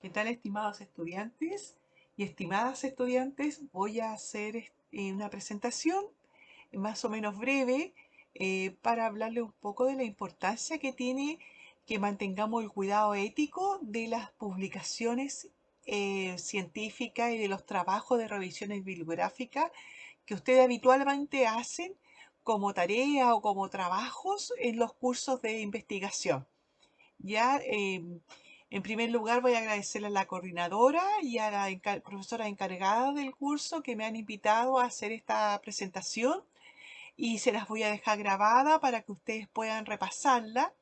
¿Qué tal, estimados estudiantes y estimadas estudiantes? Voy a hacer una presentación más o menos breve para hablarle un poco de la importancia que tiene que mantengamos el cuidado ético de las publicaciones científicas y de los trabajos de revisiones bibliográficas que ustedes habitualmente hacen como tarea o como trabajos en los cursos de investigación. Ya, en primer lugar, voy a agradecerle a la coordinadora y a la profesora encargada del curso que me han invitado a hacer esta presentación y se las voy a dejar grabada para que ustedes puedan repasarla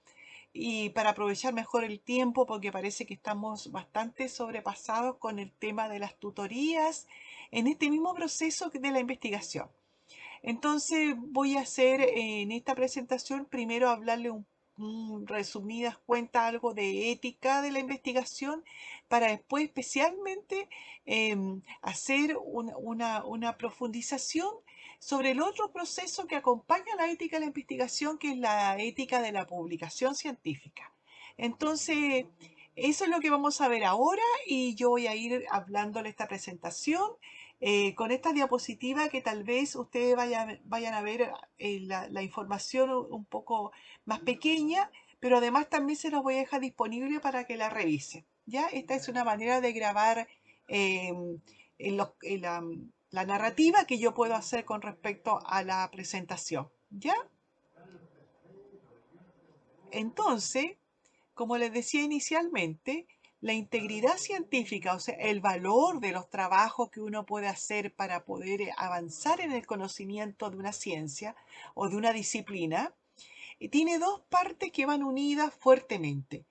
y para aprovechar mejor el tiempo porque parece que estamos bastante sobrepasados con el tema de las tutorías en este mismo proceso de la investigación. Entonces voy a hacer en esta presentación primero hablarle resumidas cuentas algo de ética de la investigación para después especialmente hacer una profundización sobre el otro proceso que acompaña la ética de la investigación, que es la ética de la publicación científica. Entonces, eso es lo que vamos a ver ahora y yo voy a ir hablándole esta presentación con esta diapositiva que tal vez ustedes vayan a ver la información un poco más pequeña, pero además también se los voy a dejar disponible para que la revisen. ¿Ya? Esta es una manera de grabar eh, la narrativa que yo puedo hacer con respecto a la presentación. ¿Ya? Entonces, como les decía inicialmente, la integridad científica, o sea, el valor de los trabajos que uno puede hacer para poder avanzar en el conocimiento de una ciencia o de una disciplina, tiene dos partes que van unidas fuertemente,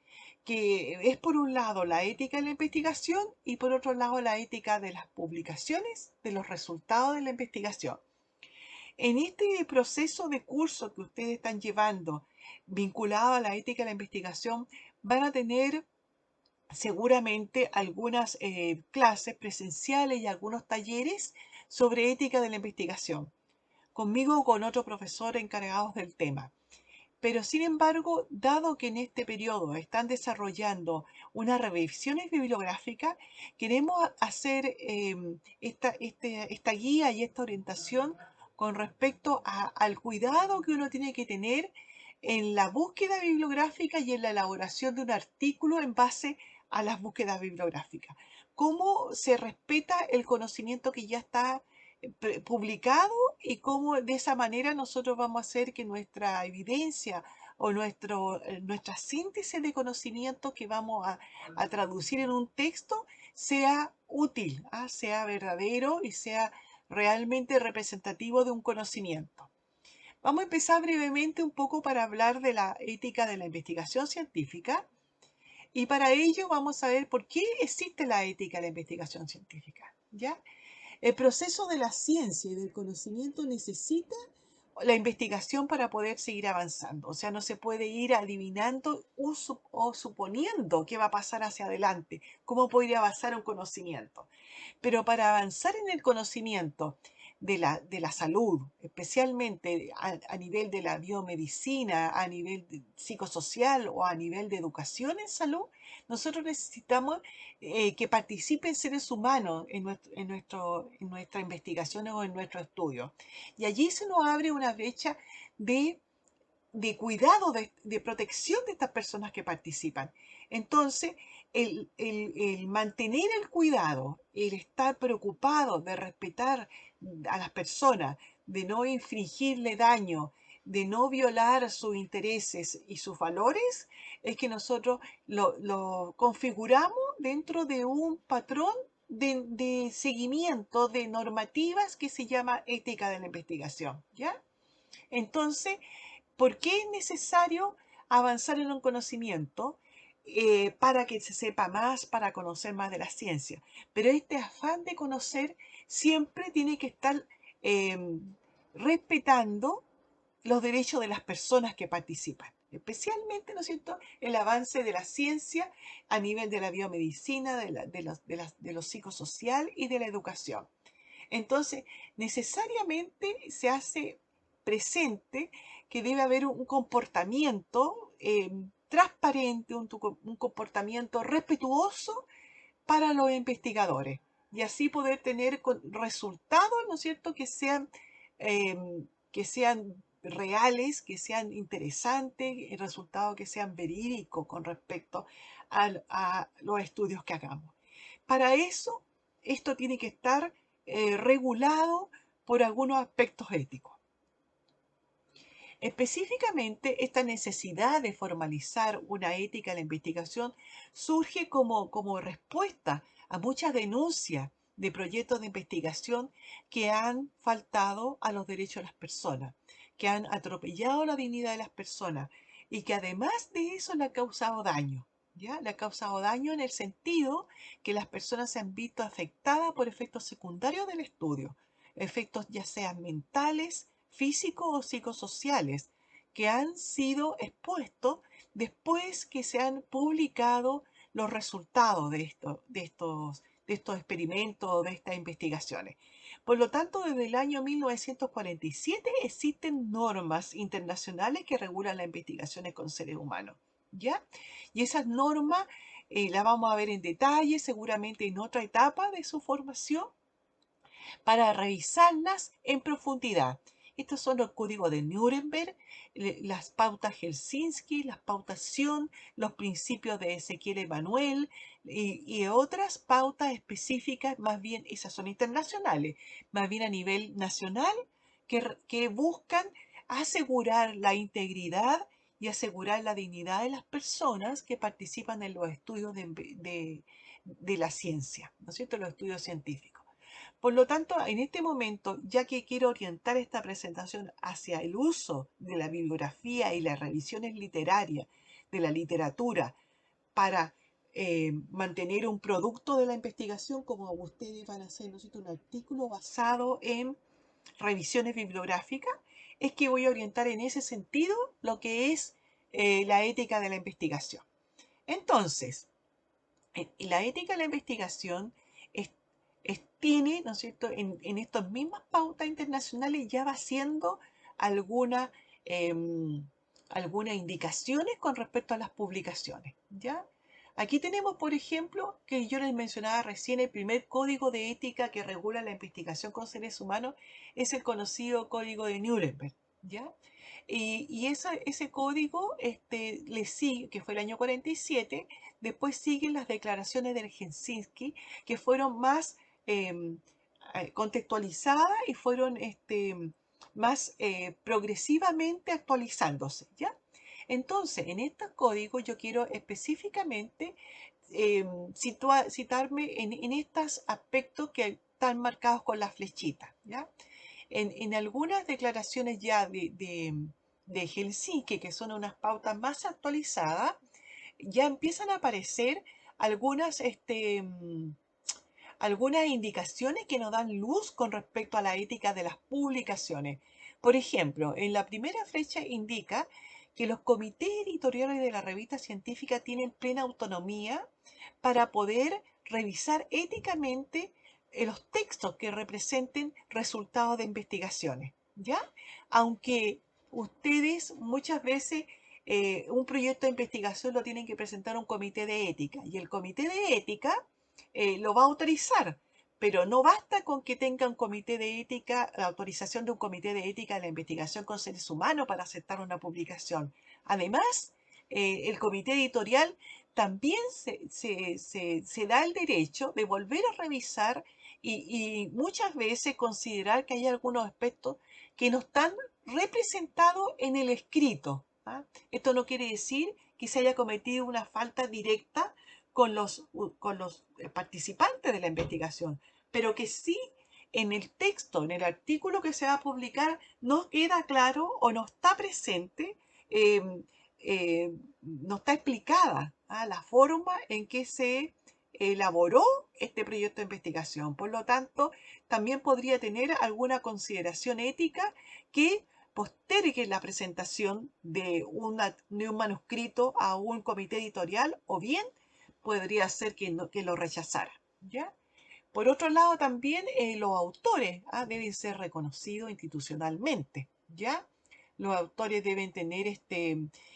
que es por un lado la ética de la investigación y por otro lado la ética de las publicaciones, de los resultados de la investigación. En este proceso de curso que ustedes están llevando vinculado a la ética de la investigación, van a tener seguramente algunas clases presenciales y algunos talleres sobre ética de la investigación, conmigo o con otro profesor encargados del tema. Pero sin embargo, dado que en este periodo están desarrollando unas revisiones bibliográficas, queremos hacer esta guía y esta orientación con respecto al cuidado que uno tiene que tener en la búsqueda bibliográfica y en la elaboración de un artículo en base a las búsquedas bibliográficas. Cómo se respeta el conocimiento que ya está publicado y cómo de esa manera nosotros vamos a hacer que nuestra evidencia o nuestra síntesis de conocimiento que vamos a traducir en un texto sea útil, sea verdadero y sea realmente representativo de un conocimiento. Vamos a empezar brevemente un poco para hablar de la ética de la investigación científica y para ello vamos a ver por qué existe la ética de la investigación científica. ¿Ya? El proceso de la ciencia y del conocimiento necesita la investigación para poder seguir avanzando. O sea, no se puede ir adivinando o suponiendo qué va a pasar hacia adelante, cómo podría avanzar un conocimiento. Pero para avanzar en el conocimiento de la salud, especialmente a nivel de la biomedicina, a nivel psicosocial o a nivel de educación en salud, nosotros necesitamos que participen seres humanos en nuestra investigación o en nuestro estudio. Y allí se nos abre una brecha de cuidado, de protección de estas personas que participan. Entonces, el mantener el cuidado, el estar preocupado de respetar a las personas, de no infligirle daño, de no violar sus intereses y sus valores, es que nosotros lo configuramos dentro de un patrón de seguimiento de normativas que se llama ética de la investigación, ¿ya? Entonces, ¿por qué es necesario avanzar en un conocimiento? Para que se sepa más, para conocer más de la ciencia. Pero este afán de conocer siempre tiene que estar respetando los derechos de las personas que participan, especialmente, ¿no es cierto?, el avance de la ciencia a nivel de la biomedicina, de lo psicosocial y de la educación. Entonces, necesariamente se hace presente que debe haber un comportamiento transparente, un comportamiento respetuoso para los investigadores y así poder tener resultados, ¿no es cierto?, que sean reales, que sean interesantes, resultados que sean verídicos con respecto a los estudios que hagamos. Para eso, esto tiene que estar regulado por algunos aspectos éticos. Específicamente, esta necesidad de formalizar una ética en la investigación surge como respuesta a muchas denuncias de proyectos de investigación que han faltado a los derechos de las personas, que han atropellado la dignidad de las personas y que además de eso le ha causado daño. ¿Ya? Le ha causado daño en el sentido que las personas se han visto afectadas por efectos secundarios del estudio, efectos ya sean mentales, físicos o psicosociales, que han sido expuestos después que se han publicado los resultados de estos experimentos, de estas investigaciones. Por lo tanto, desde el año 1947 existen normas internacionales que regulan las investigaciones con seres humanos, ¿ya? Y esas normas las vamos a ver en detalle, seguramente en otra etapa de su formación, para revisarlas en profundidad. Estos son los códigos de Nuremberg, las pautas Helsinki, las pautas Sion, los principios de Ezequiel Emanuel y otras pautas específicas, más bien esas son internacionales, más bien a nivel nacional, que buscan asegurar la integridad y asegurar la dignidad de las personas que participan en los estudios de la ciencia, ¿no es cierto?, los estudios científicos. Por lo tanto, en este momento, ya que quiero orientar esta presentación hacia el uso de la bibliografía y las revisiones literarias de la literatura para mantener un producto de la investigación, como ustedes van a hacer, ¿no es cierto?, un artículo basado en revisiones bibliográficas, es que voy a orientar en ese sentido lo que es la ética de la investigación. Entonces, la ética de la investigación tiene, ¿no es cierto?, en estas mismas pautas internacionales ya va haciendo algunas algunas indicaciones con respecto a las publicaciones, ¿ya? Aquí tenemos, por ejemplo, que yo les mencionaba recién, el primer código de ética que regula la investigación con seres humanos es el conocido Código de Nuremberg, ¿ya? Y ese código le sigue, que fue el año 47, después siguen las declaraciones de Helsinki, que fueron más contextualizadas y fueron más progresivamente actualizándose, ¿ya? Entonces, en este código yo quiero específicamente citarme en estos aspectos que están marcados con las flechitas, ¿ya? En algunas declaraciones ya de Helsinki, que son unas pautas más actualizadas, ya empiezan a aparecer algunas, algunas indicaciones que nos dan luz con respecto a la ética de las publicaciones. Por ejemplo, en la primera flecha indica que los comités editoriales de la revista científica tienen plena autonomía para poder revisar éticamente los textos que representen resultados de investigaciones, ¿ya? Aunque ustedes muchas veces un proyecto de investigación lo tienen que presentar a un comité de ética y el comité de ética lo va a autorizar, pero no basta con que tenga un comité de ética, la autorización de un comité de ética de la investigación con seres humanos para aceptar una publicación. Además, el comité editorial también se da el derecho de volver a revisar y muchas veces considerar que hay algunos aspectos que no están representados en el escrito. ¿Ah? Esto no quiere decir que se haya cometido una falta directa con los participantes de la investigación, pero que sí en el texto, en el artículo que se va a publicar, no queda claro o no está presente, eh, no está explicada la forma en que se elaboró este proyecto de investigación. Por lo tanto, también podría tener alguna consideración ética que postergue la presentación de un manuscrito a un comité editorial o bien podría ser que lo rechazara, ¿ya? Por otro lado, también los autores deben ser reconocidos institucionalmente, ¿ya? Los autores deben tener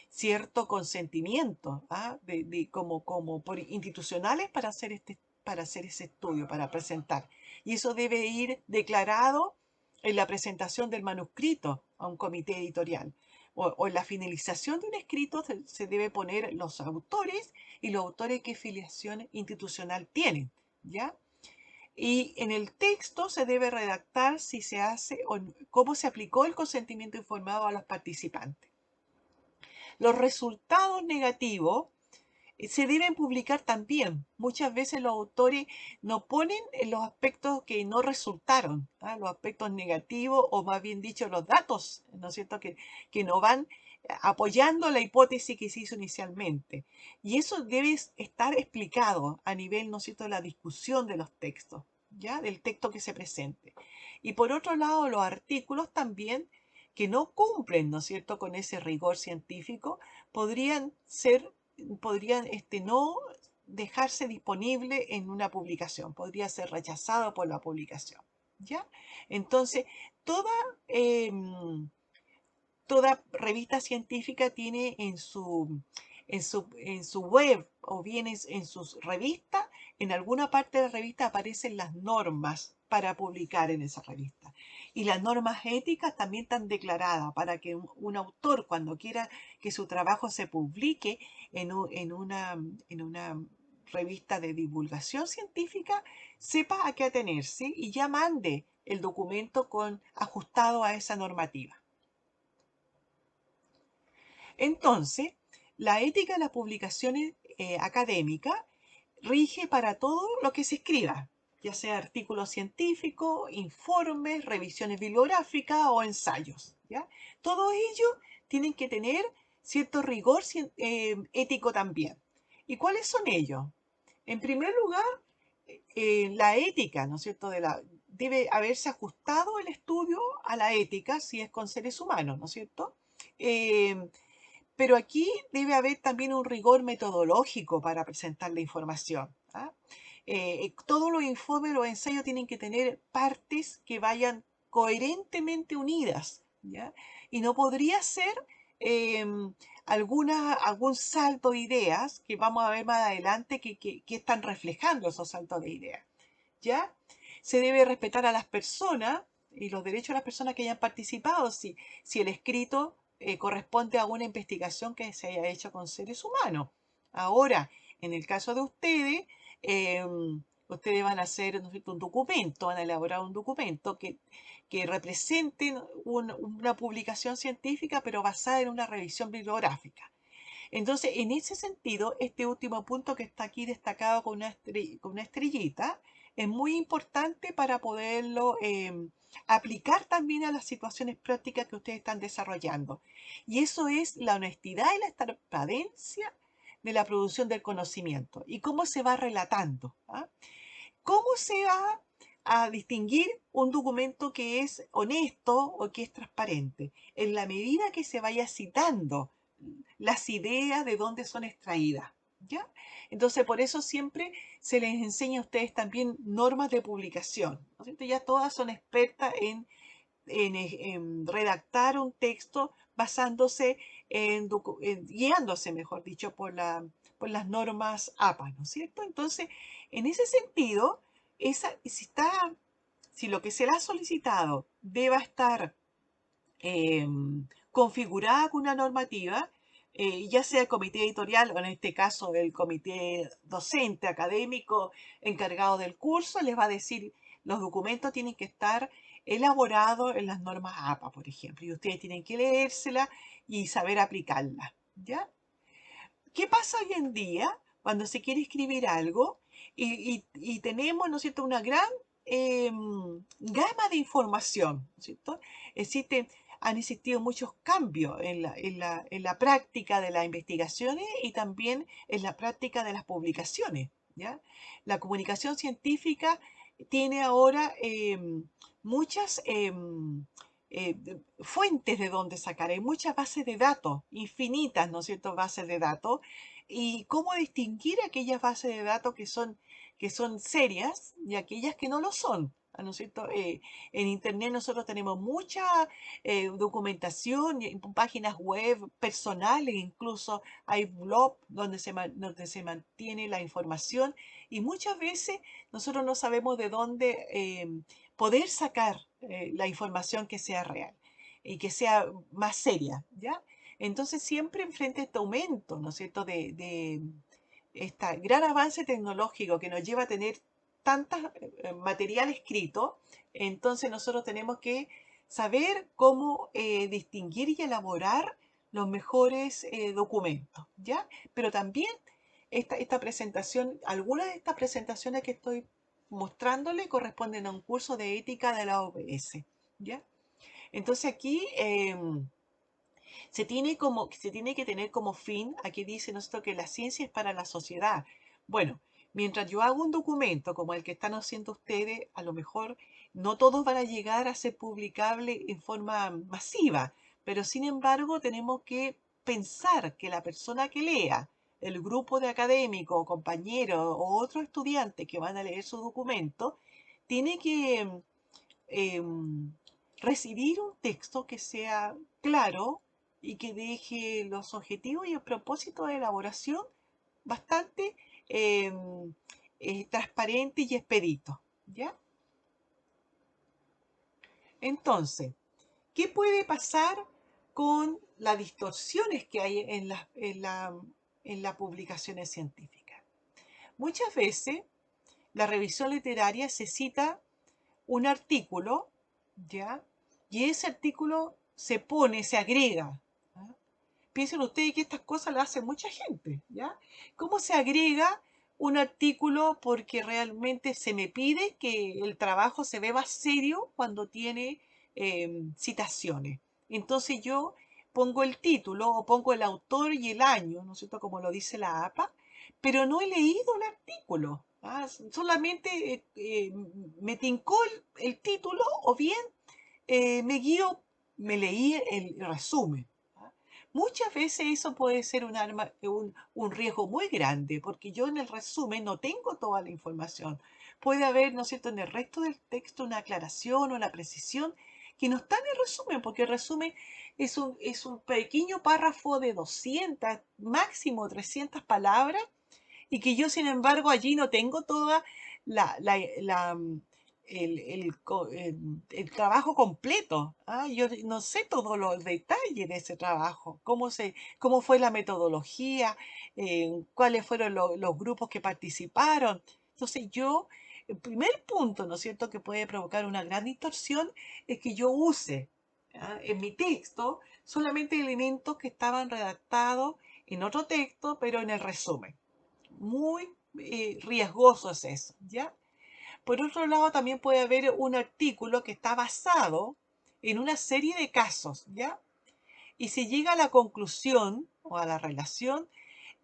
cierto consentimiento como por institucionales para hacer para hacer ese estudio, para presentar. Y eso debe ir declarado en la presentación del manuscrito a un comité editorial. O en la finalización de un escrito se debe poner los autores y los autores qué filiación institucional tienen, ¿ya? Y en el texto se debe redactar si se hace o cómo se aplicó el consentimiento informado a los participantes. Los resultados negativos se deben publicar también. Muchas veces los autores no ponen en los aspectos que no resultaron, ¿ah? Los aspectos negativos o más bien dicho los datos, ¿no es cierto?, que no van apoyando la hipótesis que se hizo inicialmente. Y eso debe estar explicado a nivel, ¿no es cierto?, de la discusión de los textos, ¿ya?, del texto que se presente. Y por otro lado, los artículos también que no cumplen, ¿no es cierto?, con ese rigor científico, podrían no dejarse disponible en una publicación, podría ser rechazado por la publicación, ¿ya? Entonces, toda, toda revista científica tiene en su web o bien en sus revistas, en alguna parte de la revista aparecen las normas para publicar en esa revista. Y las normas éticas también están declaradas para que un autor, cuando quiera que su trabajo se publique en una revista de divulgación científica, sepa a qué atenerse y ya mande el documento ajustado a esa normativa. Entonces, la ética de las publicaciones académicas rige para todo lo que se escriba, ya sea artículos científicos, informes, revisiones bibliográficas o ensayos, ¿ya? Todos ellos tienen que tener cierto rigor ético también. ¿Y cuáles son ellos? En primer lugar, la ética, ¿no es cierto?, debe haberse ajustado el estudio a la ética si es con seres humanos, ¿no es cierto? Pero aquí debe haber también un rigor metodológico para presentar la información, ¿ah? Todos los informes, los ensayos tienen que tener partes que vayan coherentemente unidas, ¿ya? Y no podría ser algún salto de ideas que vamos a ver más adelante que están reflejando esos saltos de ideas, ¿ya? Se debe respetar a las personas y los derechos de las personas que hayan participado, si el escrito corresponde a una investigación que se haya hecho con seres humanos. Ahora, en el caso de eh, ustedes van a hacer, ¿no es cierto?, un documento, van a elaborar un documento que represente una publicación científica, pero basada en una revisión bibliográfica. Entonces, en ese sentido, este último punto que está aquí destacado con una estrellita es muy importante para poderlo aplicar también a las situaciones prácticas que ustedes están desarrollando. Y eso es la honestidad y la transparencia de la producción del conocimiento y cómo se va relatando, ¿ah? ¿Cómo se va a distinguir un documento que es honesto o que es transparente? En la medida que se vaya citando las ideas de dónde son extraídas, ¿ya? Entonces, por eso siempre se les enseña a ustedes también normas de publicación, ¿no es cierto? Ya todas son expertas en redactar un texto basándose guiándose, mejor dicho, por las normas APA, ¿no es cierto? Entonces, en ese sentido, si lo que se le ha solicitado deba estar configurada con una normativa, ya sea el comité editorial o en este caso el comité docente académico encargado del curso, les va a decir los documentos tienen que estar elaborados en las normas APA, por ejemplo, y ustedes tienen que leérselas y saber aplicarlas, ¿ya? ¿Qué pasa hoy en día cuando se quiere escribir algo y tenemos, ¿no es cierto?, una gran gama de información, ¿no es cierto? Existen, Han existido muchos cambios en la práctica de las investigaciones y también en la práctica de las publicaciones, ¿ya? La comunicación científica tiene ahora muchas fuentes de donde sacar. Hay muchas bases de datos, infinitas, ¿no es cierto?, bases de datos. Y cómo distinguir aquellas bases de datos que son serias y aquellas que no lo son, ¿no es cierto? En Internet nosotros tenemos mucha documentación, y páginas web personales, incluso hay blogs donde se mantiene la información y muchas veces nosotros no sabemos de dónde poder sacar la información que sea real y que sea más seria, ¿ya? Entonces siempre enfrente a este aumento, ¿no es cierto?, de este gran avance tecnológico que nos lleva a tener tanto material escrito, entonces nosotros tenemos que saber cómo distinguir y elaborar los mejores documentos, ¿ya? Pero también esta presentación, algunas de estas presentaciones que estoy mostrándole corresponden a un curso de ética de la OBS, ¿ya? Entonces aquí se tiene que tener como fin, aquí dice nosotros que la ciencia es para la sociedad. Bueno, mientras yo hago un documento como el que están haciendo ustedes, a lo mejor no todos van a llegar a ser publicable en forma masiva, pero sin embargo tenemos que pensar que la persona que lea, el grupo de académicos o compañeros o otros estudiantes que van a leer su documento, tiene que em, recibir un texto que sea claro y que deje los objetivos y el propósito de elaboración bastante transparente y expedito, ¿ya? Entonces, ¿qué puede pasar con las distorsiones que hay en las publicaciones científicas? Muchas veces la revisión literaria se cita un artículo, ¿ya? Y ese artículo se agrega. ¿Ah? Piensen ustedes que estas cosas las hace mucha gente, ¿ya? ¿Cómo se agrega un artículo? Porque realmente se me pide que el trabajo se ve más serio cuando tiene citaciones. Entonces yo pongo el título o pongo el autor y el año, ¿no es cierto? Como lo dice la APA, pero no he leído el artículo. ¿Ah? Solamente me tincó el título o bien me guío, me leí el resumen. ¿Ah? Muchas veces eso puede ser un riesgo muy grande, porque yo en el resumen no tengo toda la información. Puede haber, ¿no es cierto?, en el resto del texto una aclaración o una precisión que no está en el resumen, porque el resumen es un pequeño párrafo de 200, máximo 300 palabras, y que yo, sin embargo, allí no tengo toda la, la- la, mm, el trabajo completo. ¿Ah? Yo no sé todos los detalles de ese trabajo, cómo fue la metodología, cuáles fueron los grupos que participaron. Entonces el primer punto, ¿no es cierto?, que puede provocar una gran distorsión es que yo use, ¿ah?, en mi texto solamente elementos que estaban redactados en otro texto, pero en el resumen. Muy riesgoso es eso, ¿ya? Por otro lado, también puede haber un artículo que está basado en una serie de casos, ¿ya? Y se llega a la conclusión o a la relación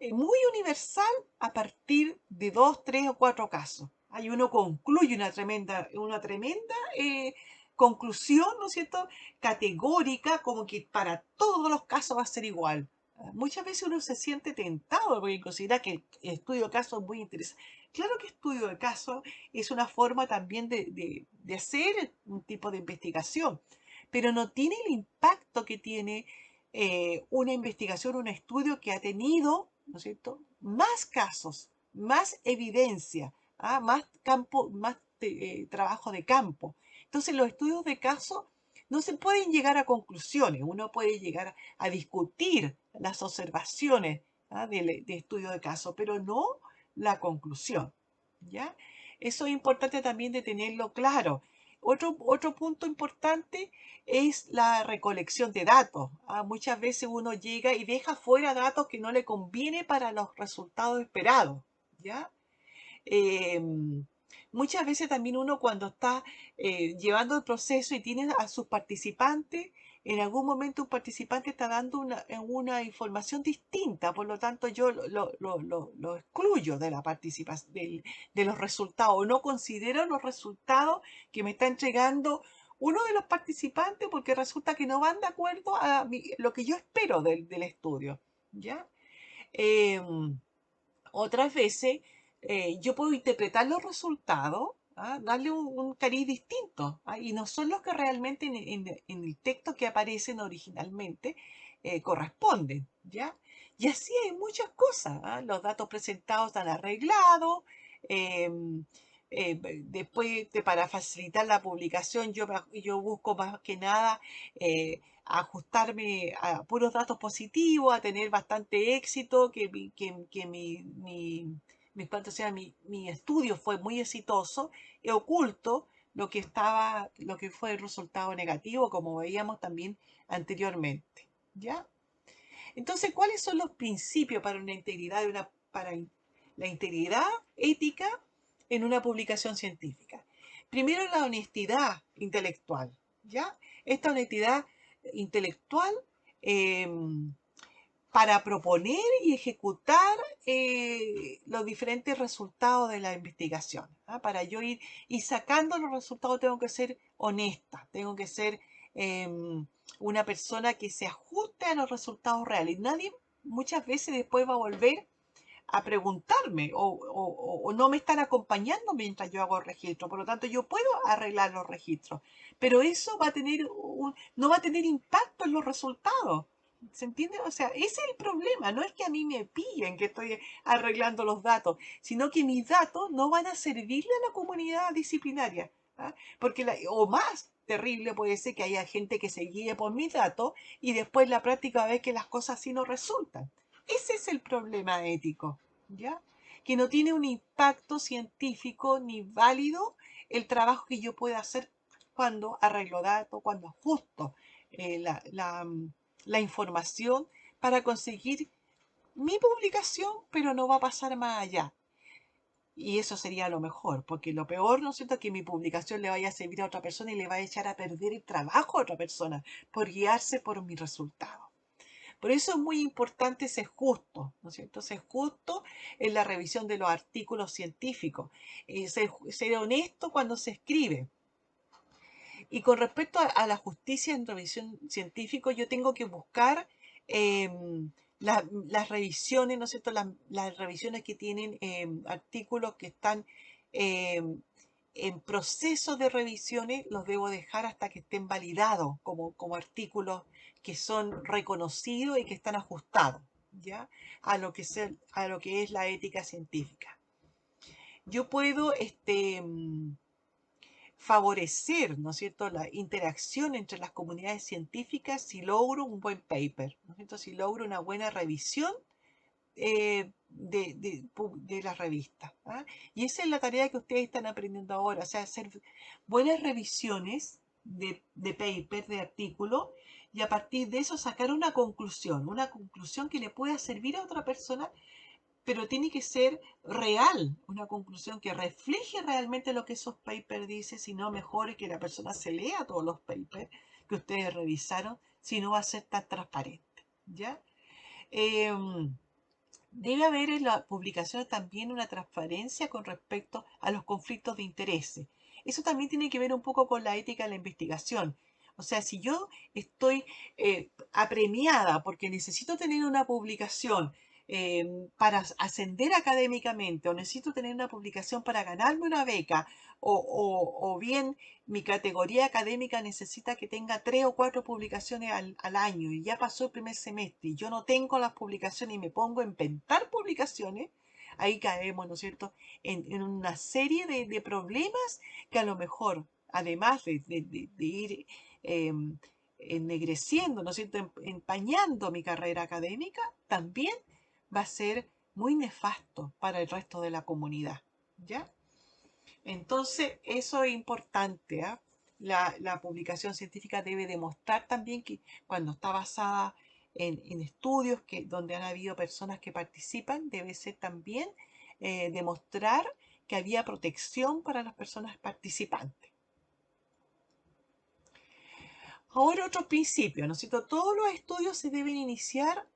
muy universal a partir de dos, tres o cuatro casos. Hay uno concluye una tremenda conclusión, ¿no es cierto?, categórica, como que para todos los casos va a ser igual. Muchas veces uno se siente tentado porque considera que el estudio de casos es muy interesante. Claro que estudio de casos es una forma también de hacer un tipo de investigación, pero no tiene el impacto que tiene una investigación, un estudio que ha tenido, ¿no es cierto?, más casos, más evidencia, ¿ah?, más campo, más trabajo de campo. Entonces, los estudios de caso no se pueden llegar a conclusiones. Uno puede llegar a discutir las observaciones, ¿ah?, de estudio de caso, pero no la conclusión, ¿ya? Eso es importante también de tenerlo claro. Otro punto importante es la recolección de datos. ¿Ah? Muchas veces uno llega y deja fuera datos que no le conviene para los resultados esperados, ¿ya? Muchas veces también uno cuando está llevando el proceso y tiene a sus participantes, en algún momento un participante está dando una información distinta, por lo tanto yo lo excluyo de la participación, de los resultados, no considero los resultados que me está entregando uno de los participantes porque resulta que no van de acuerdo a lo que yo espero del estudio, ¿ya? Em, Otras veces yo puedo interpretar los resultados Darle un cariz distinto, y no son los que realmente en el texto que aparecen originalmente corresponden, ¿ya? Y así hay muchas cosas, los datos presentados están arreglados, em, después para facilitar la publicación yo busco más que nada ajustarme a puros datos positivos, a tener bastante éxito, que cuanto sea, mi estudio fue muy exitoso, he oculto lo que fue el resultado negativo, como veíamos también anteriormente, ¿ya? Entonces, ¿cuáles son los principios para una integridad para la integridad ética en una publicación científica? Primero, la honestidad intelectual, ¿ya? Esta honestidad intelectual eh, para proponer y ejecutar los diferentes resultados de la investigación. Para yo ir sacando los resultados tengo que ser honesta, tengo que ser una persona que se ajuste a los resultados reales. Nadie muchas veces después va a volver a preguntarme o no me están acompañando mientras yo hago el registro. Por lo tanto, yo puedo arreglar los registros, pero eso no va a tener impacto en los resultados. ¿Se entiende? O sea, ese es el problema. No es que a mí me pillen que estoy arreglando los datos, sino que mis datos no van a servirle a la comunidad disciplinaria. Porque o más terrible puede ser que haya gente que se guíe por mis datos y después la práctica ve que las cosas así no resultan. Ese es el problema ético, ¿ya? Que no tiene un impacto científico ni válido el trabajo que yo pueda hacer cuando arreglo datos, cuando ajusto la información para conseguir mi publicación, pero no va a pasar más allá. Y eso sería lo mejor, porque lo peor, ¿no es cierto?, que mi publicación le vaya a servir a otra persona y le va a echar a perder el trabajo a otra persona por guiarse por mi resultado. Por eso es muy importante ser justo, ¿no es cierto? Ser justo en la revisión de los artículos científicos, ser honesto cuando se escribe. Y con respecto a la justicia en revisión científica, yo tengo que buscar las revisiones, ¿no es cierto? Las revisiones que tienen artículos que están en proceso de revisiones, los debo dejar hasta que estén validados como artículos que son reconocidos y que están ajustados, ¿ya? A lo que es la ética científica. Yo puedo favorecer, ¿no es cierto?, la interacción entre las comunidades científicas si logro un buen paper, ¿no es cierto?, si logro una buena revisión de la revista. Y esa es la tarea que ustedes están aprendiendo ahora, o sea, hacer buenas revisiones de paper, de artículo, y a partir de eso sacar una conclusión que le pueda servir a otra persona, pero tiene que ser real, una conclusión que refleje realmente lo que esos papers dicen, si no mejor que la persona se lea todos los papers que ustedes revisaron, si no va a ser tan transparente, ¿ya? Debe haber en la publicación también una transparencia con respecto a los conflictos de intereses. Eso también tiene que ver un poco con la ética de la investigación. O sea, si yo estoy apremiada porque necesito tener una publicación para ascender académicamente o necesito tener una publicación para ganarme una beca o bien mi categoría académica necesita que tenga 3 o 4 publicaciones al año y ya pasó el primer semestre y yo no tengo las publicaciones y me pongo a inventar publicaciones, ahí caemos, ¿no es cierto?, en una serie de problemas que a lo mejor, además de ir eh, ennegreciendo, ¿no es cierto?, empañando mi carrera académica, también va a ser muy nefasto para el resto de la comunidad, ¿ya? Entonces, eso es importante, ¿ah? La publicación científica debe demostrar también que cuando está basada en estudios donde han habido personas que participan, debe ser también demostrar que había protección para las personas participantes. Ahora otro principio, ¿no es cierto? Todos los estudios se deben iniciar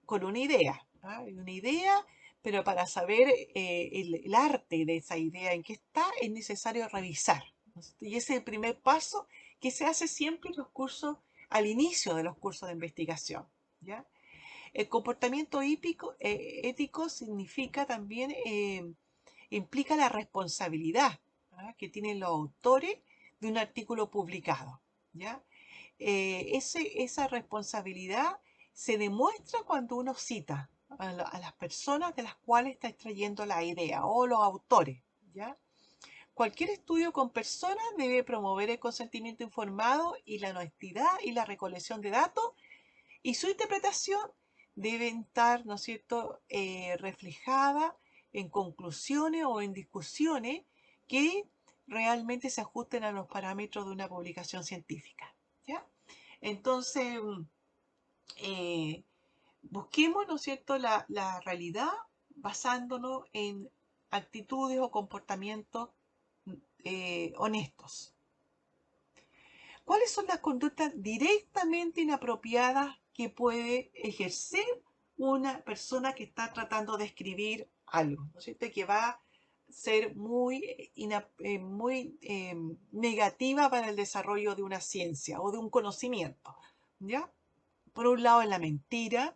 con una idea, una idea, pero para saber el arte de esa idea en qué está, es necesario revisar, ¿no es cierto? Y ese es el primer paso que se hace siempre en los cursos, al inicio de los cursos de investigación, ¿ya? El comportamiento ético significa también, implica la responsabilidad, que tienen los autores de un artículo publicado, ¿ya? Esa responsabilidad se demuestra cuando uno cita a las personas de las cuales está extrayendo la idea o los autores, ¿ya? Cualquier estudio con personas debe promover el consentimiento informado y la honestidad y la recolección de datos, y su interpretación debe estar, ¿no es cierto?, reflejada en conclusiones o en discusiones que realmente se ajusten a los parámetros de una publicación científica, ¿ya? Entonces, busquemos, ¿no es cierto?, la realidad basándonos en actitudes o comportamientos honestos. ¿Cuáles son las conductas directamente inapropiadas que puede ejercer una persona que está tratando de escribir algo, ¿no es cierto? Que va a ser muy negativa para el desarrollo de una ciencia o de un conocimiento, ¿ya? Por un lado, la mentira,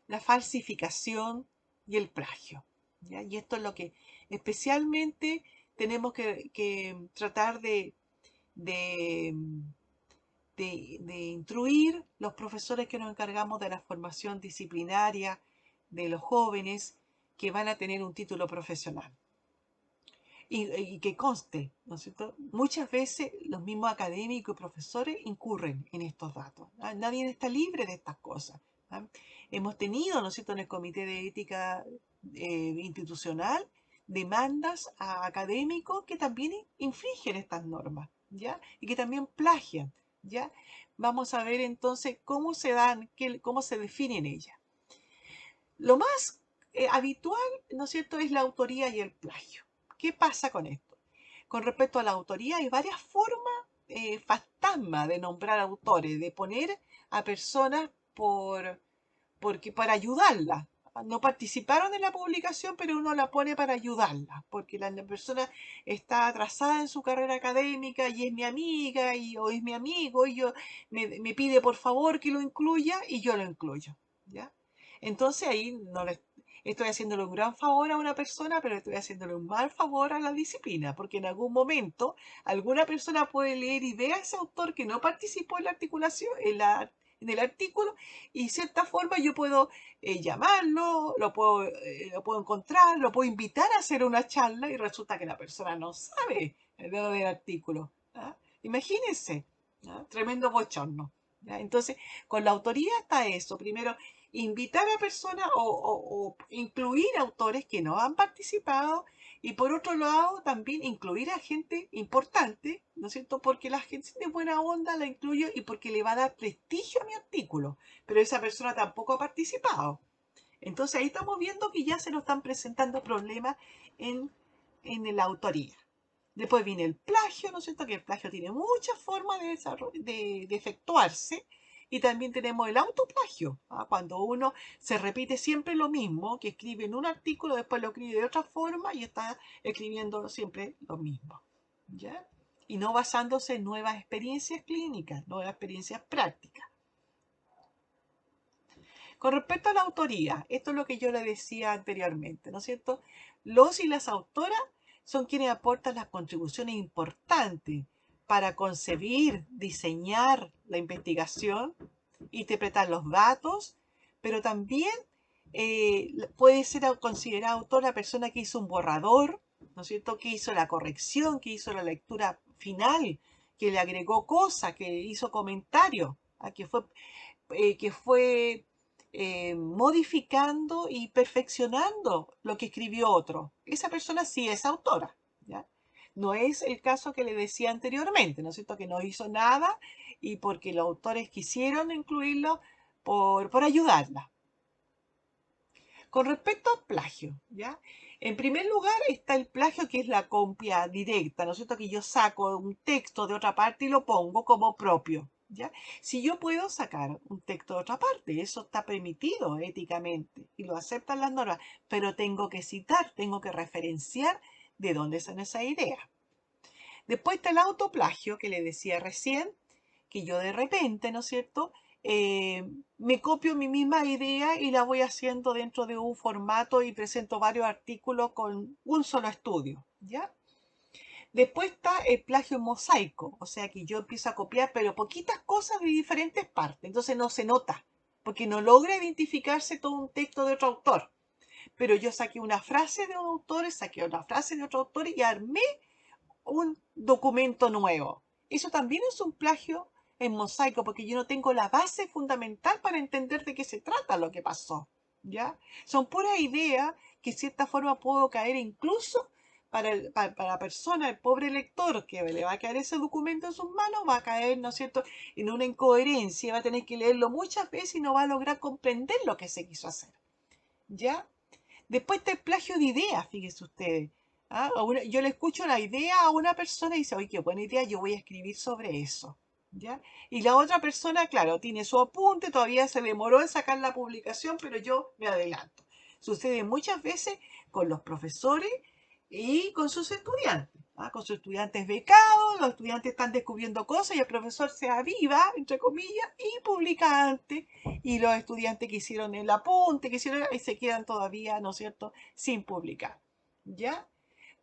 la falsificación y el plagio, ¿ya? Y esto es lo que especialmente tenemos que tratar de, de instruir los profesores que nos encargamos de la formación disciplinaria de los jóvenes que van a tener un título profesional. Y que conste, ¿no es cierto? Muchas veces los mismos académicos y profesores incurren en estos datos. Nadie está libre de estas cosas. Hemos tenido, ¿no es cierto?, en el Comité de Ética Institucional demandas a académicos que también infringen estas normas, ¿ya? Y que también plagian, ¿ya? Vamos a ver entonces cómo se dan, cómo se definen ellas. Lo más habitual, ¿no es cierto?, es la autoría y el plagio. ¿Qué pasa con esto? Con respecto a la autoría hay varias formas fantasma de nombrar autores, de poner a personas para ayudarla. No participaron en la publicación, pero uno la pone para ayudarla, porque la persona está atrasada en su carrera académica y es mi amiga o es mi amigo y me pide por favor que lo incluya y yo lo incluyo, ¿ya? Entonces ahí no le estoy haciéndole un gran favor a una persona, pero estoy haciéndole un mal favor a la disciplina, porque en algún momento alguna persona puede leer y ver a ese autor que no participó en la articulación, en el artículo, y de cierta forma yo puedo llamarlo, lo puedo encontrar, lo puedo invitar a hacer una charla y resulta que la persona no sabe el del artículo. ¿Ah? Imagínense, ¿ah? Tremendo bochorno. ¿Ya? Entonces, con la autoría está eso. Primero, invitar a personas o incluir autores que no han participado, y por otro lado también incluir a gente importante, ¿no es cierto? Porque la gente de buena onda la incluyo y porque le va a dar prestigio a mi artículo, pero esa persona tampoco ha participado. Entonces ahí estamos viendo que ya se nos están presentando problemas en, en la autoría. Después viene el plagio, ¿no es cierto? Que el plagio tiene muchas formas de efectuarse. Y también tenemos el autoplagio, ¿ah? Cuando uno se repite siempre lo mismo, que escribe en un artículo, después lo escribe de otra forma y está escribiendo siempre lo mismo, ¿ya? Y no basándose en nuevas experiencias clínicas, nuevas experiencias prácticas. Con respecto a la autoría, esto es lo que yo le decía anteriormente, ¿no es cierto? Los y las autoras son quienes aportan las contribuciones importantes para concebir, diseñar la investigación, interpretar los datos, pero también puede ser considerada autora la persona que hizo un borrador, ¿no es cierto? Que hizo la corrección, que hizo la lectura final, que le agregó cosas, que hizo comentarios, que fue modificando y perfeccionando lo que escribió otro. Esa persona sí es autora, ¿ya? No es el caso que le decía anteriormente, ¿no es cierto? Que no hizo nada y porque los autores quisieron incluirlo por ayudarla. Con respecto al plagio, ¿ya? En primer lugar está el plagio, que es la copia directa, ¿no es cierto? Que yo saco un texto de otra parte y lo pongo como propio, ¿ya? Si yo puedo sacar un texto de otra parte, eso está permitido éticamente y lo aceptan las normas, pero tengo que citar, tengo que referenciar de dónde son esas ideas. Después está el autoplagio, que le decía recién, que yo de repente, ¿no es cierto?, me copio mi misma idea y la voy haciendo dentro de un formato y presento varios artículos con un solo estudio, ¿ya? Después está el plagio en mosaico, o sea que yo empiezo a copiar, pero poquitas cosas de diferentes partes, entonces no se nota, porque no logra identificarse todo un texto de otro autor. Pero yo saqué una frase de un autor, saqué otra frase de otro autor y armé un documento nuevo. Eso también es un plagio en mosaico, porque yo no tengo la base fundamental para entender de qué se trata lo que pasó. ¿Ya? Son puras ideas que de cierta forma puedo caer incluso para la persona, el pobre lector que le va a caer ese documento en sus manos, va a caer, ¿no es cierto?, en una incoherencia, va a tener que leerlo muchas veces y no va a lograr comprender lo que se quiso hacer. ¿Ya? Después está el plagio de ideas, fíjense ustedes. ¿Ah? Yo le escucho la idea a una persona y dice, oye, qué buena idea, yo voy a escribir sobre eso. ¿Ya? Y la otra persona, claro, tiene su apunte, todavía se demoró en sacar la publicación, pero yo me adelanto. Sucede muchas veces con los profesores y con sus estudiantes. ¿Ah? Con sus estudiantes becados, los estudiantes están descubriendo cosas y el profesor se aviva, entre comillas, y publica antes y los estudiantes que hicieron el apunte, que hicieron, y se quedan todavía, ¿no es cierto?, sin publicar. ¿Ya?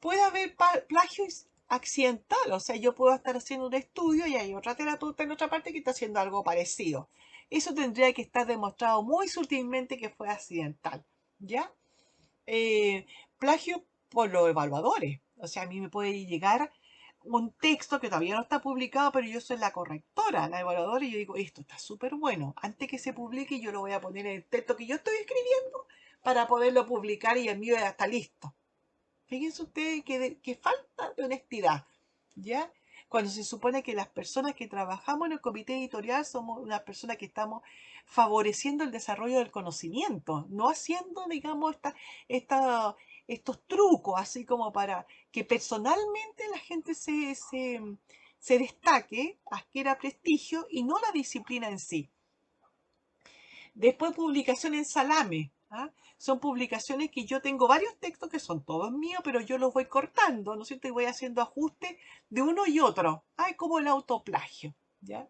Puede haber plagio accidental, o sea, yo puedo estar haciendo un estudio y hay otra terapeuta en otra parte que está haciendo algo parecido. Eso tendría que estar demostrado muy sutilmente que fue accidental. ¿Ya? eh, Plagio por los evaluadores. O sea, a mí me puede llegar un texto que todavía no está publicado, pero yo soy la correctora, la evaluadora, y yo digo, esto está súper bueno. Antes que se publique, yo lo voy a poner en el texto que yo estoy escribiendo para poderlo publicar y el mío ya está listo. Fíjense ustedes que falta de honestidad, ¿ya? Cuando se supone que las personas que trabajamos en el comité editorial somos unas personas que estamos favoreciendo el desarrollo del conocimiento, no haciendo, digamos, estos trucos así como para que personalmente la gente se destaque, adquiera prestigio y no la disciplina en sí. Después publicación en salame. ¿Ah? Son publicaciones que yo tengo varios textos que son todos míos, pero yo los voy cortando, ¿no es cierto? Y voy haciendo ajustes de uno y otro. Hay como el autoplagio. ¿Ya?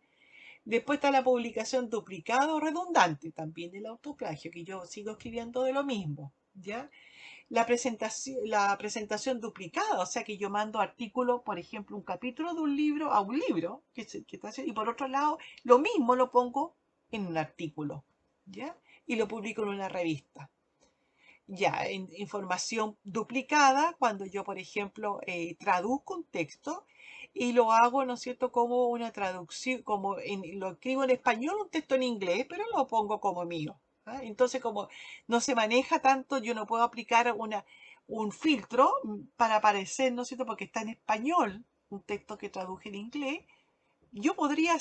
Después está la publicación duplicada o redundante, también el autoplagio, que yo sigo escribiendo de lo mismo. ¿Ya? La presentación duplicada, o sea que yo mando artículos, por ejemplo, un capítulo de un libro a un libro, y por otro lado, lo mismo lo pongo en un artículo, ¿ya? Y lo publico en una revista. Ya, en información duplicada, cuando yo, por ejemplo, traduzco un texto y lo hago, ¿no es cierto?, como una traducción, lo escribo en español, un texto en inglés, pero lo pongo como mío. ¿Ah? Entonces, como no se maneja tanto, yo no puedo aplicar un filtro para aparecer, ¿no es cierto?, porque está en español, un texto que traduje en inglés. Yo podría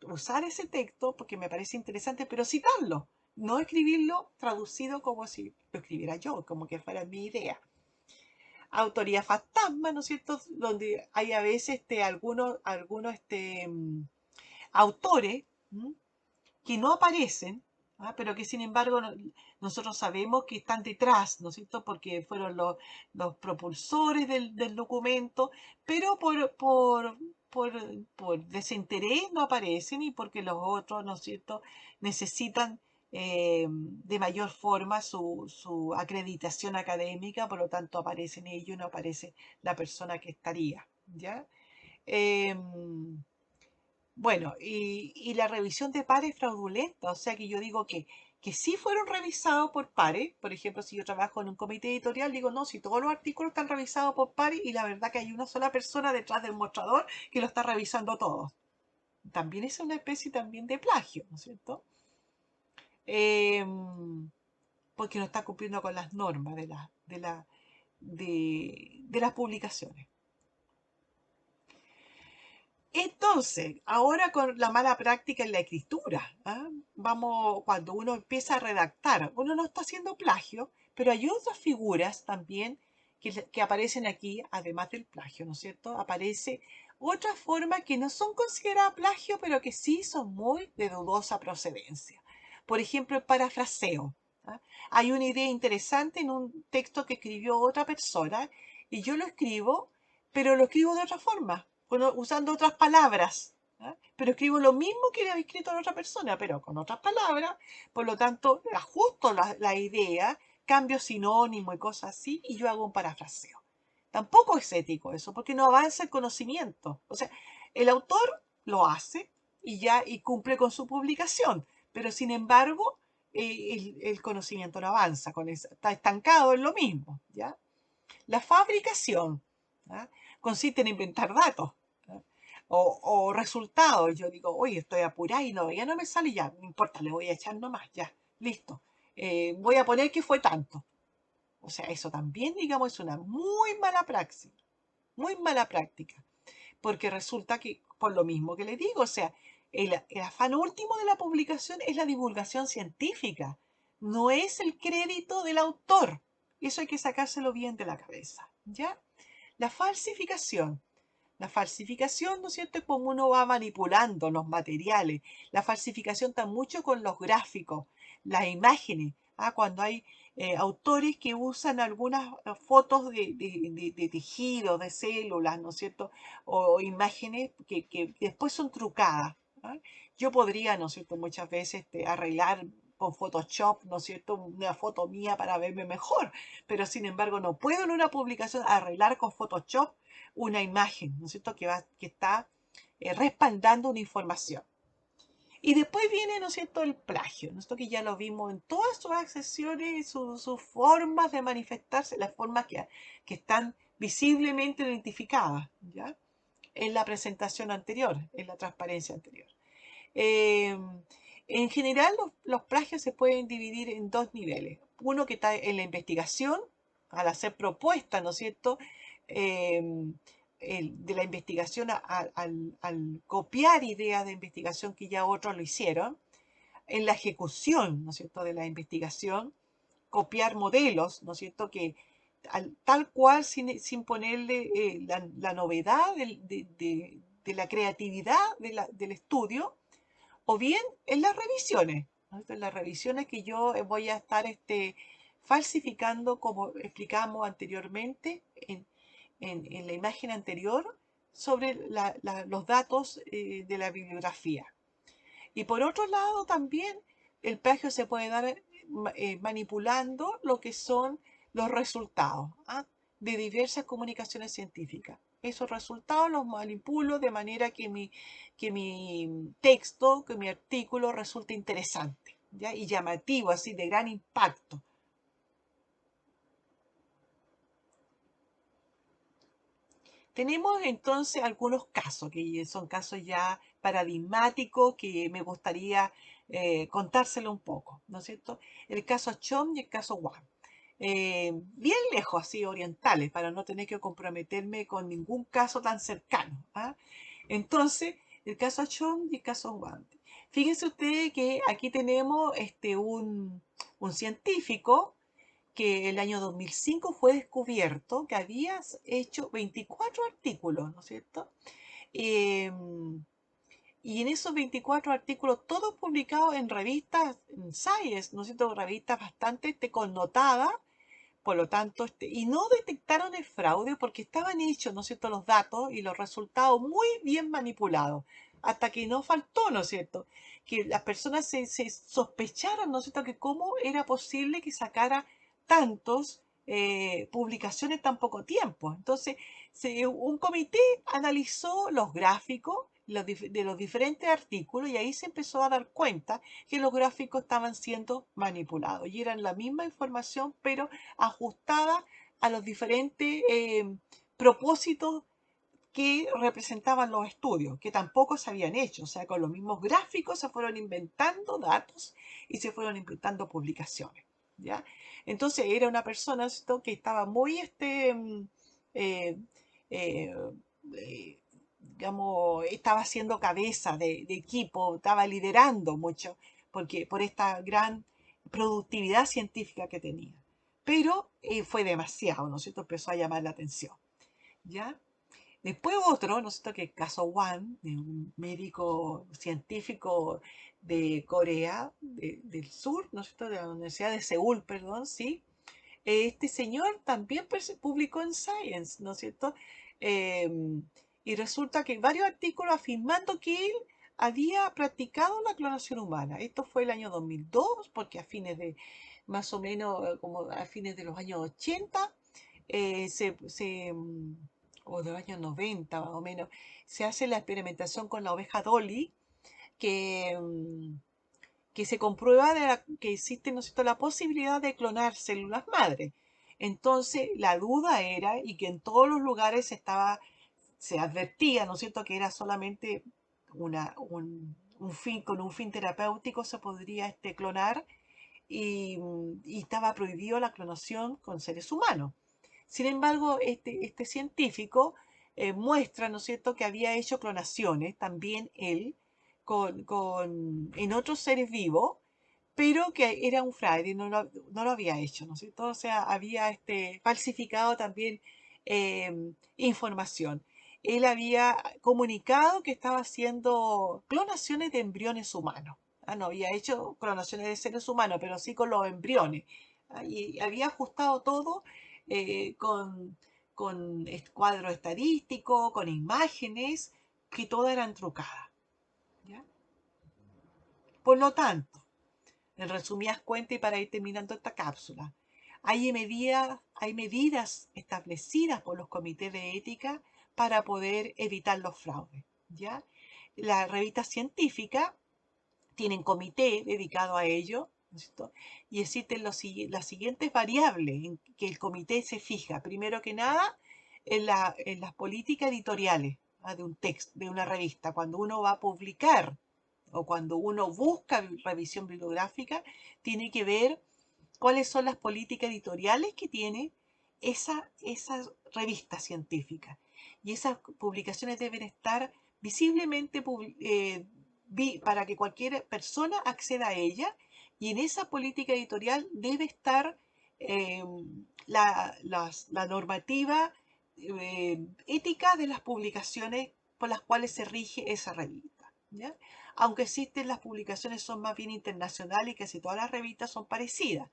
usar ese texto porque me parece interesante, pero citarlo, no escribirlo traducido como si lo escribiera yo, como que fuera mi idea. Autoría fantasma, ¿no es cierto? Donde hay a veces algunos autores que no aparecen, ¿ah? Pero que sin embargo nosotros sabemos que están detrás, ¿no es cierto? Porque fueron los propulsores del documento, pero por, por desinterés no aparecen y porque los otros, ¿no es cierto?, necesitan de mayor forma su acreditación académica, por lo tanto aparecen ellos y no aparece la persona que estaría, ¿ya? Bueno, y la revisión de pares fraudulenta, o sea que yo digo que sí fueron revisados por pares. Por ejemplo, si yo trabajo en un comité editorial, digo, no, si todos los artículos están revisados por pares y la verdad que hay una sola persona detrás del mostrador que lo está revisando todo. También es una especie también de plagio, ¿no es cierto? Porque no está cumpliendo con las normas de las publicaciones. Entonces, ahora con la mala práctica en la escritura, ¿ah? Cuando uno empieza a redactar, uno no está haciendo plagio, pero hay otras figuras también que aparecen aquí, además del plagio, ¿no es cierto? Aparece otras formas que no son consideradas plagio, pero que sí son muy de dudosa procedencia. Por ejemplo, el parafraseo. ¿Ah? Hay una idea interesante en un texto que escribió otra persona y yo lo escribo, pero lo escribo de otra forma usando otras palabras. ¿Ah? Pero escribo lo mismo que había escrito la otra persona, pero con otras palabras. Por lo tanto, ajusto la idea, cambio sinónimo y cosas así, y yo hago un parafraseo. Tampoco es ético eso, porque no avanza el conocimiento. O sea, el autor lo hace y ya y cumple con su publicación, pero sin embargo, el conocimiento no avanza, está estancado en lo mismo, ¿ya? La fabricación, ¿ya? Consiste en inventar datos, ¿ya? O resultados. Yo digo, oye, estoy apurada y no, ya no me sale, ya, no importa, le voy a echar nomás, ya, listo. Voy a poner que fue tanto. O sea, eso también, digamos, es una muy mala práctica, porque resulta que, por lo mismo que le digo, o sea, el afán último de la publicación es la divulgación científica, no es el crédito del autor. Eso hay que sacárselo bien de la cabeza, ¿ya? La falsificación. La falsificación, ¿no es cierto?, es como uno va manipulando los materiales. La falsificación está mucho con los gráficos, las imágenes. Cuando hay autores que usan algunas fotos de tejidos, de células, ¿no es cierto?, o imágenes que después son trucadas. ¿Ah? Yo podría, ¿no es cierto?, muchas veces arreglar con Photoshop, ¿no es cierto?, una foto mía para verme mejor, pero sin embargo no puedo en una publicación arreglar con Photoshop una imagen, ¿no es cierto?, que está respaldando una información. Y después viene, ¿no es cierto?, el plagio, ¿no es cierto?, que ya lo vimos en todas sus accesiones, sus formas de manifestarse, las formas que están visiblemente identificadas, ¿ya? En la presentación anterior, en la transparencia anterior. Eh, en general, los plagios se pueden dividir en dos niveles. Uno que está en la investigación, al hacer propuestas, ¿no es cierto?, Eh, de la investigación al copiar ideas de investigación que ya otros lo hicieron. En la ejecución, ¿no es cierto?, de la investigación, copiar modelos, ¿no es cierto?, que tal cual sin ponerle la novedad de la creatividad del estudio, o bien en las revisiones, ¿no? En las revisiones que yo voy a estar falsificando, como explicamos anteriormente en la imagen anterior, sobre los datos de la bibliografía. Y por otro lado, también el plagio se puede dar manipulando lo que son los resultados de diversas comunicaciones científicas. Esos resultados los manipulo de manera que mi texto, que mi artículo resulte interesante, ¿ya? Y llamativo, así de gran impacto. Tenemos entonces algunos casos, que son casos ya paradigmáticos, que me gustaría contárselo un poco, ¿no es cierto? El caso Chom y el caso Wang. Bien lejos, así, orientales, para no tener que comprometerme con ningún caso tan cercano. Entonces, el caso Chom y el caso Wang. Fíjense ustedes que aquí tenemos un científico que el año 2005 fue descubierto que había hecho 24 artículos, ¿no es cierto? Y en esos 24 artículos, todos publicados en revistas en Science, ¿no es cierto? Revistas bastante connotadas, por lo tanto, y no detectaron el fraude porque estaban hechos, ¿no es cierto?, los datos y los resultados muy bien manipulados, hasta que no faltó, ¿no es cierto?, que las personas se sospecharan, ¿no es cierto?, que cómo era posible que sacara tantos publicaciones en tan poco tiempo. Entonces, un comité analizó los gráficos de los diferentes artículos y ahí se empezó a dar cuenta que los gráficos estaban siendo manipulados y eran la misma información, pero ajustada a los diferentes propósitos que representaban los estudios, que tampoco se habían hecho. O sea, con los mismos gráficos se fueron inventando datos y se fueron inventando publicaciones, ¿ya? Entonces era una persona, ¿cierto?, que estaba muy, eh, eh, eh, digamos, estaba haciendo cabeza de equipo, estaba liderando mucho, porque por esta gran productividad científica que tenía. Pero fue demasiado, ¿no es cierto? Empezó a llamar la atención, ¿ya? Después otro, ¿no es cierto?, que el caso Wan, de un médico científico de Corea del Sur, ¿no es cierto?, de la Universidad de Seúl, perdón, sí. Este señor también publicó en Science, ¿no es cierto? Y resulta que varios artículos afirmando que él había practicado la clonación humana. Esto fue el año 2002, porque a fines de, más o menos, como a fines de los años 80, o de los años 90 más o menos, se hace la experimentación con la oveja Dolly, que, que se comprueba que existe, ¿no es cierto?, la posibilidad de clonar células madre. Entonces, la duda era, y que en todos los lugares se advertía, ¿no es cierto?, que era solamente un fin, con un fin terapéutico se podría clonar, y estaba prohibido la clonación con seres humanos. Sin embargo, este científico muestra, ¿no es cierto?, que había hecho clonaciones, también él, en otros seres vivos, pero que era un fraude, no lo había hecho, ¿no es cierto? O sea, había falsificado también información. Él había comunicado que estaba haciendo clonaciones de embriones humanos. No había hecho clonaciones de seres humanos, pero sí con los embriones. Y había ajustado todo con cuadro estadístico, con imágenes, que todas eran trucadas. ¿Ya? Por lo tanto, en resumidas cuentas, y para ir terminando esta cápsula, hay medidas establecidas por los comités de ética para poder evitar los fraudes. ¿Ya? Las revistas científicas tienen comité dedicado a ello, ¿no es cierto? Y existen las siguientes variables en que el comité se fija. Primero que nada, en las políticas editoriales de un texto, de una revista. Cuando uno va a publicar o cuando uno busca revisión bibliográfica, tiene que ver cuáles son las políticas editoriales que tiene esa revista científica. Y esas publicaciones deben estar visiblemente para que cualquier persona acceda a ella, y en esa política editorial debe estar eh, la normativa ética de las publicaciones por las cuales se rige esa revista. ¿Ya? Aunque existen, las publicaciones son más bien internacionales y casi todas las revistas son parecidas.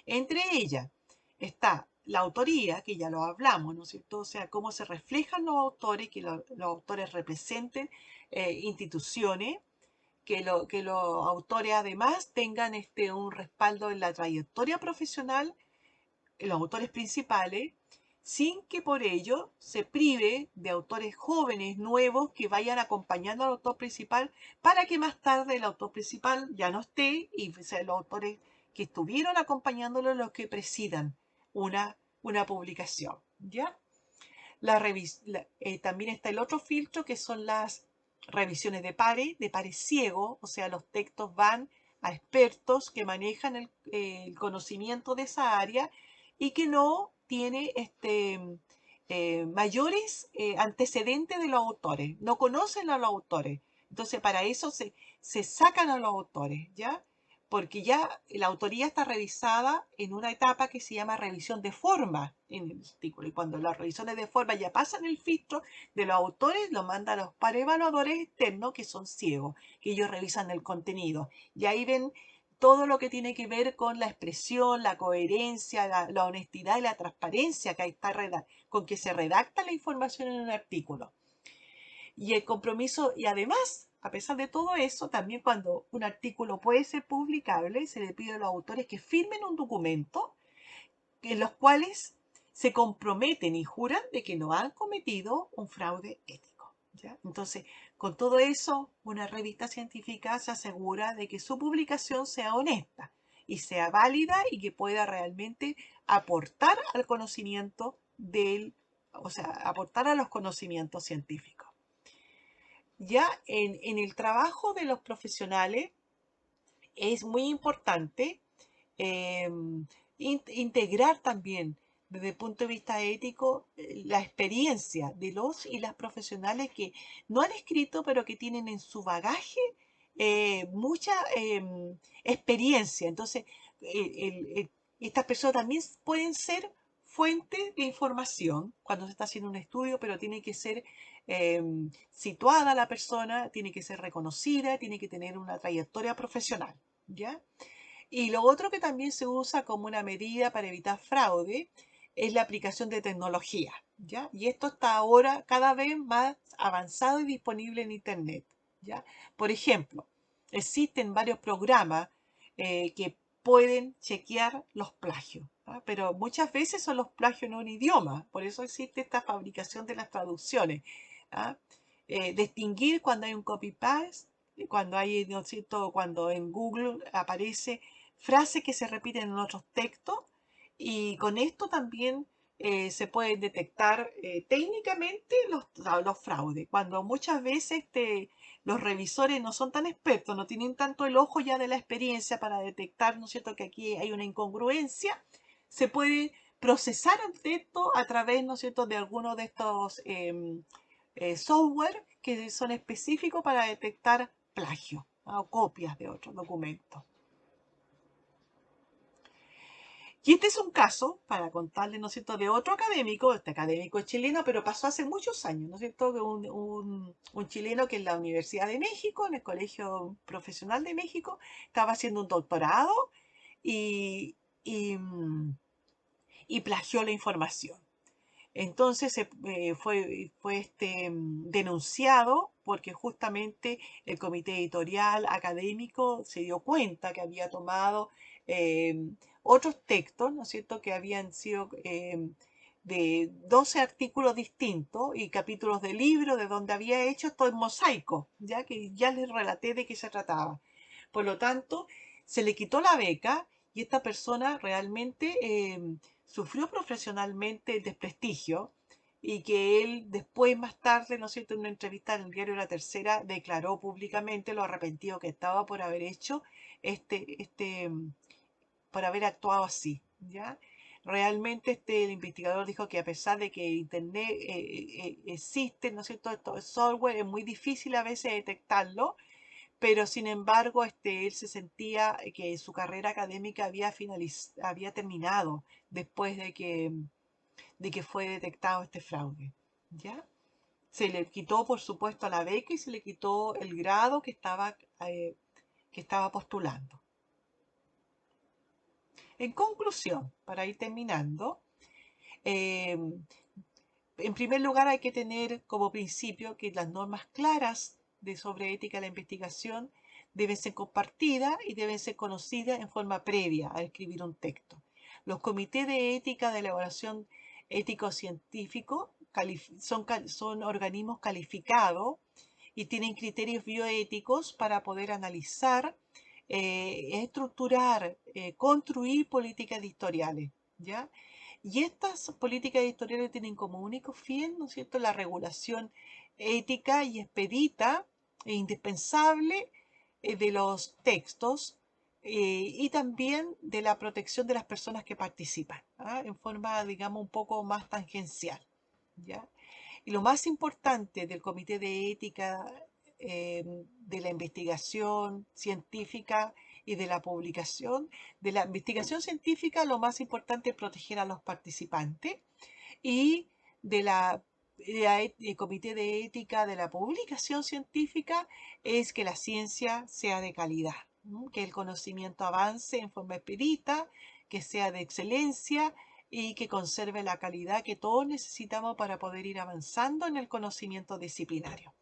Entre ellas está la autoría, que ya lo hablamos, ¿no es cierto? O sea, cómo se reflejan los autores, que los autores representen instituciones, que los autores además tengan un respaldo en la trayectoria profesional, en los autores principales, sin que por ello se prive de autores jóvenes, nuevos, que vayan acompañando al autor principal, para que más tarde el autor principal ya no esté y sean los autores que estuvieron acompañándolo los que presidan una publicación. ¿Ya? También está el otro filtro, que son las revisiones de pares ciegos, o sea, los textos van a expertos que manejan el conocimiento de esa área y que no tiene mayores antecedentes de los autores, no conocen a los autores. Entonces, para eso se sacan a los autores, ¿ya? Porque ya la autoría está revisada en una etapa que se llama revisión de forma en el artículo. Y cuando las revisiones de forma ya pasan el filtro de los autores, lo mandan a los pares evaluadores externos, que son ciegos, que ellos revisan el contenido. Y ahí ven todo lo que tiene que ver con la expresión, la coherencia, la honestidad y la transparencia que está con que se redacta la información en un artículo. Y el compromiso, y además, a pesar de todo eso, también cuando un artículo puede ser publicable, se le pide a los autores que firmen un documento en los cuales se comprometen y juran de que no han cometido un fraude ético. ¿Ya? Entonces, con todo eso, una revista científica se asegura de que su publicación sea honesta y sea válida y que pueda realmente aportar al conocimiento o sea, aportar a los conocimientos científicos. Ya en el trabajo de los profesionales es muy importante eh, integrar también desde el punto de vista ético la experiencia de los y las profesionales que no han escrito, pero que tienen en su bagaje mucha experiencia. Entonces, estas personas también pueden ser fuente de información cuando se está haciendo un estudio, pero tiene que ser eh, situada la persona, tiene que ser reconocida, tiene que tener una trayectoria profesional. ¿Ya? Y lo otro que también se usa como una medida para evitar fraude es la aplicación de tecnología, ¿ya? Y esto está ahora cada vez más avanzado y disponible en Internet, ¿ya? Por ejemplo, existen varios programas que pueden chequear los plagios. ¿ah? Pero muchas veces son los plagios en un idioma, por eso existe esta fabricación de las traducciones. ¿Ah? Distinguir cuando hay un copy-paste, cuando hay, ¿no es cierto?, cuando en Google aparece frases que se repiten en otros textos, y con esto también se pueden detectar técnicamente los fraudes, cuando muchas veces los revisores no son tan expertos, no tienen tanto el ojo ya de la experiencia para detectar, ¿no es cierto?, que aquí hay una incongruencia. Se puede procesar el texto a través, ¿no es cierto?, de algunos de estos software que son específicos para detectar plagio, ¿ah? O copias de otros documentos. Y este es un caso, para contarles, ¿no es cierto?, de otro académico, este académico es chileno, pero pasó hace muchos años, ¿no es cierto?, que un chileno que en la Universidad de México, en el Colegio Profesional de México, estaba haciendo un doctorado y, y, mm, y plagió la información. Entonces fue denunciado porque justamente el comité editorial académico se dio cuenta que había tomado eh, otros textos, ¿no es cierto?, que habían sido de 12 artículos distintos y capítulos de libros de donde había hecho esto en mosaico, ya que ya les relaté de qué se trataba. Por lo tanto, se le quitó la beca y esta persona realmente sufrió profesionalmente el desprestigio y que él después, más tarde, ¿no es cierto?, en una entrevista en el diario La Tercera, declaró públicamente lo arrepentido que estaba por haber hecho este, este, mm, por haber actuado así, ¿ya? Realmente el investigador dijo que a pesar de que Internet existe, ¿no es cierto?, esto software, es muy difícil a veces detectarlo, pero sin embargo él se sentía que su carrera académica había terminado después de que fue detectado este fraude. ¿Ya? Se le quitó, por supuesto, la beca y se le quitó el grado que estaba postulando. En conclusión, para ir terminando, eh, en primer lugar hay que tener como principio que las normas claras sobre ética de la investigación deben ser compartidas y deben ser conocidas en forma previa a escribir un texto. Los comités de ética de elaboración ético-científico son organismos calificados y tienen criterios bioéticos para poder analizar, estructurar, construir políticas editoriales, ¿ya? Y estas políticas editoriales tienen como único fin, ¿no es cierto?, la regulación ética y expedita e indispensable de los textos y también de la protección de las personas que participan, ¿ah? En forma, digamos, un poco más tangencial, ¿ya? Y lo más importante del Comité de Ética de la investigación científica y de la publicación, de la investigación científica, lo más importante es proteger a los participantes y del Comité de Ética de la Publicación Científica es que la ciencia sea de calidad, ¿no? Que el conocimiento avance en forma expedita, que sea de excelencia y que conserve la calidad que todos necesitamos para poder ir avanzando en el conocimiento disciplinario.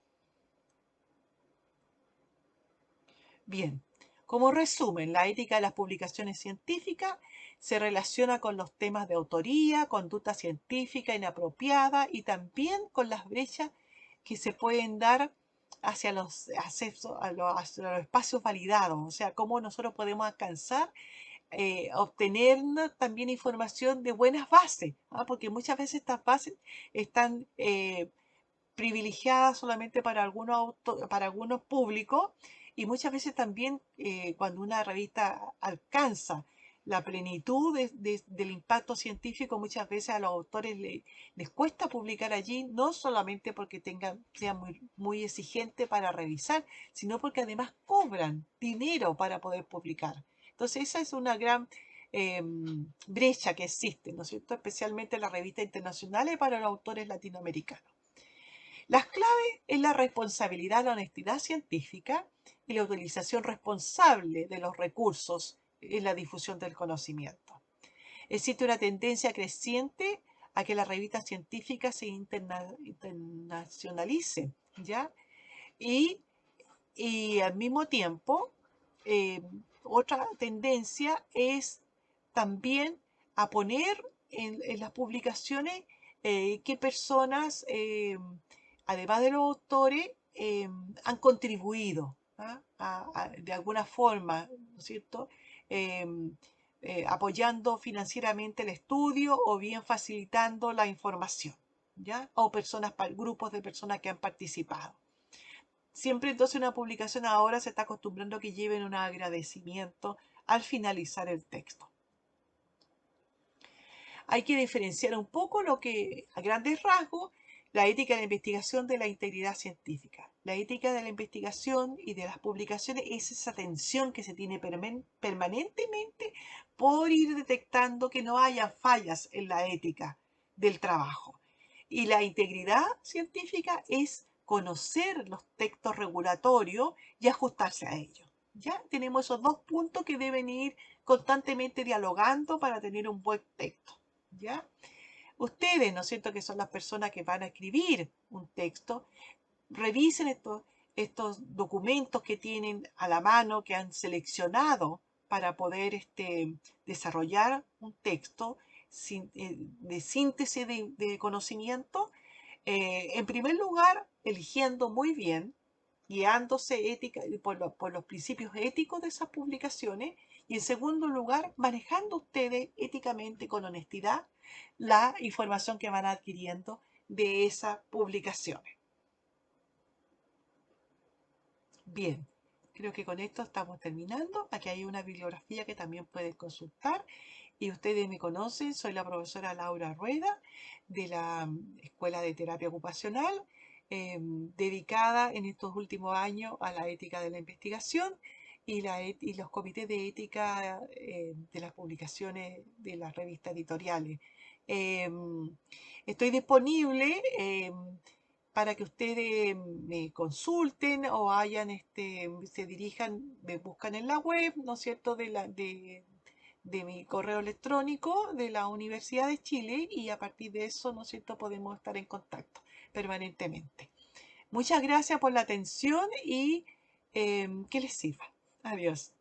Bien, como resumen, la ética de las publicaciones científicas se relaciona con los temas de autoría, conducta científica inapropiada y también con las brechas que se pueden dar hacia los accesos hacia los espacios validados, o sea, cómo nosotros podemos alcanzar obtener también información de buenas bases, ¿ah? Porque muchas veces estas bases están privilegiada solamente para algunos públicos y muchas veces también cuando una revista alcanza la plenitud del impacto científico, muchas veces a los autores les cuesta publicar allí, no solamente porque sean muy exigentes para revisar, sino porque además cobran dinero para poder publicar. Entonces esa es una gran brecha que existe, ¿no es cierto? Especialmente en las revistas internacionales para los autores latinoamericanos. Las claves es la responsabilidad, la honestidad científica y la utilización responsable de los recursos en la difusión del conocimiento. Existe una tendencia creciente a que las revistas científicas se internacionalicen, ¿ya? Y, y al mismo tiempo, eh, otra tendencia es también a poner en las publicaciones qué personas, además de los autores, han contribuido, ¿ah? De alguna forma, ¿no es cierto? Em, Apoyando financieramente el estudio o bien facilitando la información, ¿ya? O personas, grupos de personas que han participado. Siempre entonces una publicación ahora se está acostumbrando a que lleven un agradecimiento al finalizar el texto. Hay que diferenciar un poco lo que, a grandes rasgos, la ética de la investigación de la integridad científica. La ética de la investigación y de las publicaciones es esa atención que se tiene permanentemente por ir detectando que no haya fallas en la ética del trabajo. Y la integridad científica es conocer los textos regulatorios y ajustarse a ellos. Ya tenemos esos dos puntos que deben ir constantemente dialogando para tener un buen texto. ¿Ya? Ustedes, ¿no es cierto?, que son las personas que van a escribir un texto, revisen estos documentos que tienen a la mano, que han seleccionado para poder desarrollar un texto de síntesis de conocimiento. En primer lugar, eligiendo muy bien, guiándose por los principios éticos de esas publicaciones, y en segundo lugar, manejando ustedes éticamente, con honestidad, la información que van adquiriendo de esas publicaciones. Bien, creo que con esto estamos terminando. Aquí hay una bibliografía que también pueden consultar. Y ustedes me conocen, soy la profesora Laura Rueda de la Escuela de Terapia Ocupacional, dedicada en estos últimos años a la ética de la investigación y los comités de ética de las publicaciones de las revistas editoriales. Estoy disponible para que ustedes me consulten o se dirijan, me buscan en la web, ¿no es cierto?, de mi correo electrónico de la Universidad de Chile, y a partir de eso, ¿no es cierto?, podemos estar en contacto permanentemente. Muchas gracias por la atención y que les sirva. Adiós.